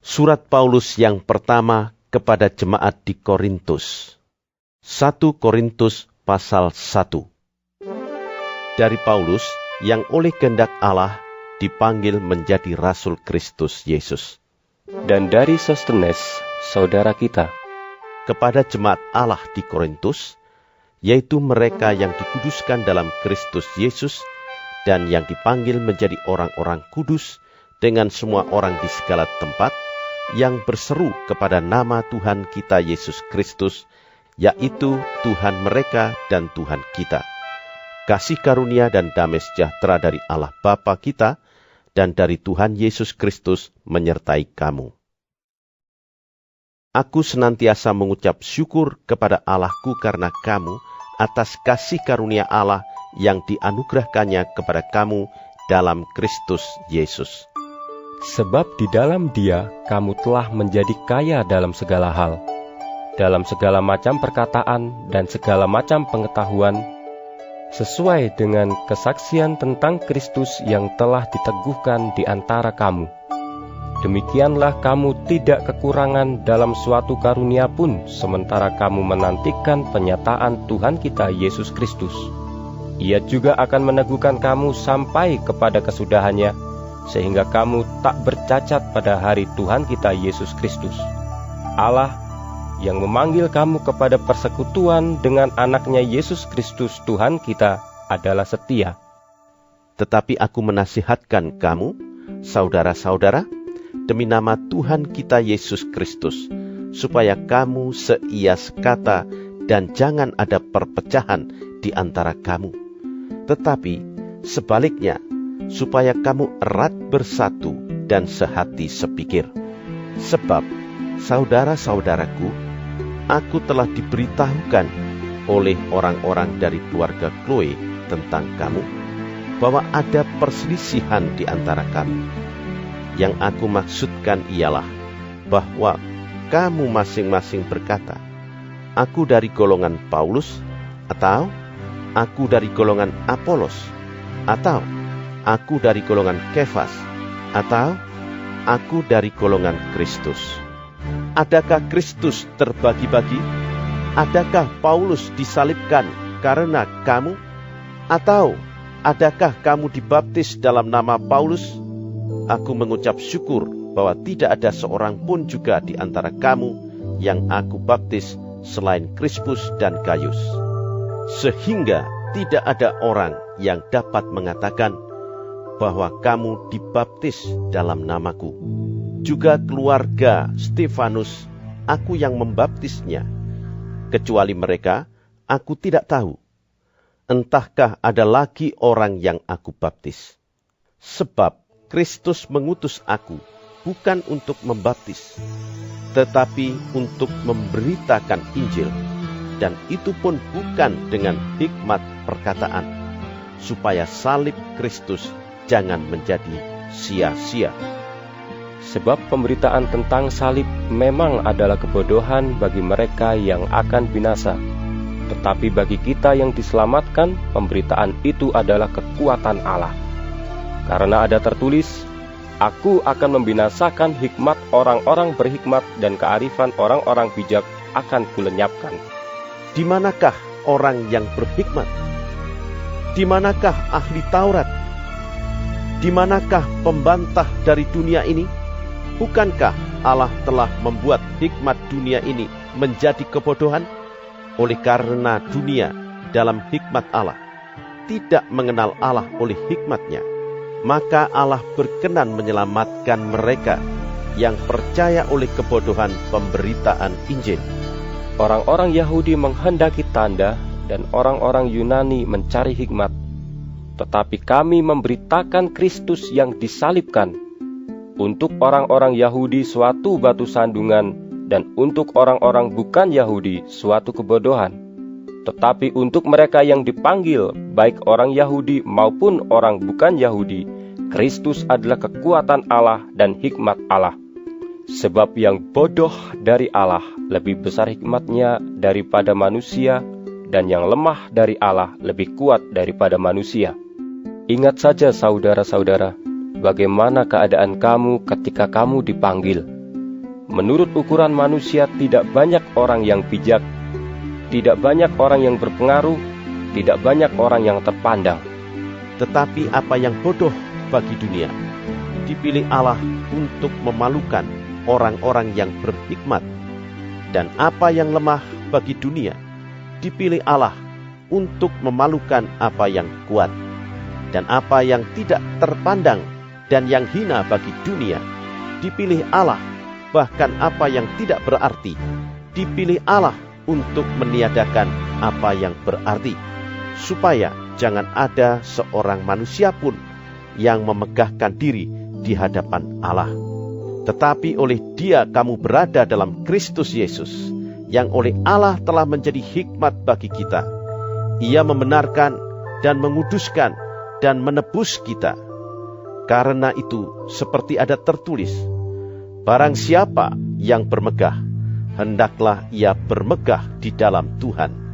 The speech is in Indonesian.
Surat Paulus yang pertama kepada jemaat di Korintus. 1 Korintus pasal 1. Dari Paulus yang oleh kehendak Allah dipanggil menjadi Rasul Kristus Yesus. Dan dari Sostenes, saudara kita, kepada jemaat Allah di Korintus, yaitu mereka yang dikuduskan dalam Kristus Yesus dan yang dipanggil menjadi orang-orang kudus dengan semua orang di segala tempat, yang berseru kepada nama Tuhan kita Yesus Kristus, yaitu Tuhan mereka dan Tuhan kita. Kasih karunia dan damai sejahtera dari Allah Bapa kita dan dari Tuhan Yesus Kristus menyertai kamu. Aku senantiasa mengucap syukur kepada Allahku karena kamu atas kasih karunia Allah yang dianugerahkannya kepada kamu dalam Kristus Yesus. Sebab di dalam Dia kamu telah menjadi kaya dalam segala hal, dalam segala macam perkataan dan segala macam pengetahuan, sesuai dengan kesaksian tentang Kristus yang telah diteguhkan di antara kamu. Demikianlah kamu tidak kekurangan dalam suatu karunia pun, sementara kamu menantikan penyataan Tuhan kita Yesus Kristus. Ia juga akan meneguhkan kamu sampai kepada kesudahannya, sehingga kamu tak bercacat pada hari Tuhan kita Yesus Kristus. Allah yang memanggil kamu kepada persekutuan dengan anaknya Yesus Kristus Tuhan kita adalah setia. Tetapi aku menasihatkan kamu, saudara-saudara, demi nama Tuhan kita Yesus Kristus, supaya kamu seias kata dan jangan ada perpecahan di antara kamu. Tetapi sebaliknya, supaya kamu erat bersatu dan sehati sepikir. Sebab, saudara-saudaraku, aku telah diberitahukan oleh orang-orang dari keluarga Chloe tentang kamu, bahwa ada perselisihan di antara kamu. Yang aku maksudkan ialah bahwa kamu masing-masing berkata, aku dari golongan Paulus, atau aku dari golongan Apolos, atau aku dari golongan Kefas, atau aku dari golongan Kristus. Adakah Kristus terbagi-bagi? Adakah Paulus disalibkan karena kamu? Atau adakah kamu dibaptis dalam nama Paulus? Aku mengucap syukur bahwa tidak ada seorang pun juga di antara kamu yang aku baptis selain Krispus dan Gaius. Sehingga tidak ada orang yang dapat mengatakan bahwa kamu dibaptis dalam namaku. Juga keluarga Stefanus, aku yang membaptisnya. Kecuali mereka, aku tidak tahu. Entahkah ada lagi orang yang aku baptis? Sebab Kristus mengutus aku bukan untuk membaptis, tetapi untuk memberitakan Injil, dan itu pun bukan dengan hikmat perkataan, supaya salib Kristus jangan menjadi sia-sia. Sebab pemberitaan tentang salib memang adalah kebodohan bagi mereka yang akan binasa. Tetapi bagi kita yang diselamatkan, pemberitaan itu adalah kekuatan Allah. Karena ada tertulis, aku akan membinasakan hikmat orang-orang berhikmat dan kearifan orang-orang bijak akan kulenyapkan. Di manakah orang yang berhikmat? Di manakah ahli Taurat? Di manakah pembantah dari dunia ini? Bukankah Allah telah membuat hikmat dunia ini menjadi kebodohan? Oleh karena dunia dalam hikmat Allah tidak mengenal Allah oleh hikmatnya, maka Allah berkenan menyelamatkan mereka yang percaya oleh kebodohan pemberitaan Injil. Orang-orang Yahudi menghendaki tanda dan orang-orang Yunani mencari hikmat. Tetapi kami memberitakan Kristus yang disalibkan. Untuk orang-orang Yahudi suatu batu sandungan, dan untuk orang-orang bukan Yahudi suatu kebodohan. Tetapi untuk mereka yang dipanggil, baik orang Yahudi maupun orang bukan Yahudi, Kristus adalah kekuatan Allah dan hikmat Allah. Sebab yang bodoh dari Allah lebih besar hikmatnya daripada manusia, dan yang lemah dari Allah lebih kuat daripada manusia. Ingat saja saudara-saudara, bagaimana keadaan kamu ketika kamu dipanggil. Menurut ukuran manusia tidak banyak orang yang bijak, tidak banyak orang yang berpengaruh, tidak banyak orang yang terpandang. Tetapi apa yang bodoh bagi dunia, dipilih Allah untuk memalukan orang-orang yang berhikmat. Dan apa yang lemah bagi dunia, dipilih Allah untuk memalukan apa yang kuat. Dan apa yang tidak terpandang dan yang hina bagi dunia, dipilih Allah, bahkan apa yang tidak berarti, dipilih Allah untuk meniadakan apa yang berarti, supaya jangan ada seorang manusia pun yang memegahkan diri di hadapan Allah. Tetapi oleh Dia kamu berada dalam Kristus Yesus, yang oleh Allah telah menjadi hikmat bagi kita. Ia membenarkan dan menguduskan dan menebus kita. Karena itu, seperti ada tertulis, barang siapa yang bermegah, hendaklah ia bermegah di dalam Tuhan.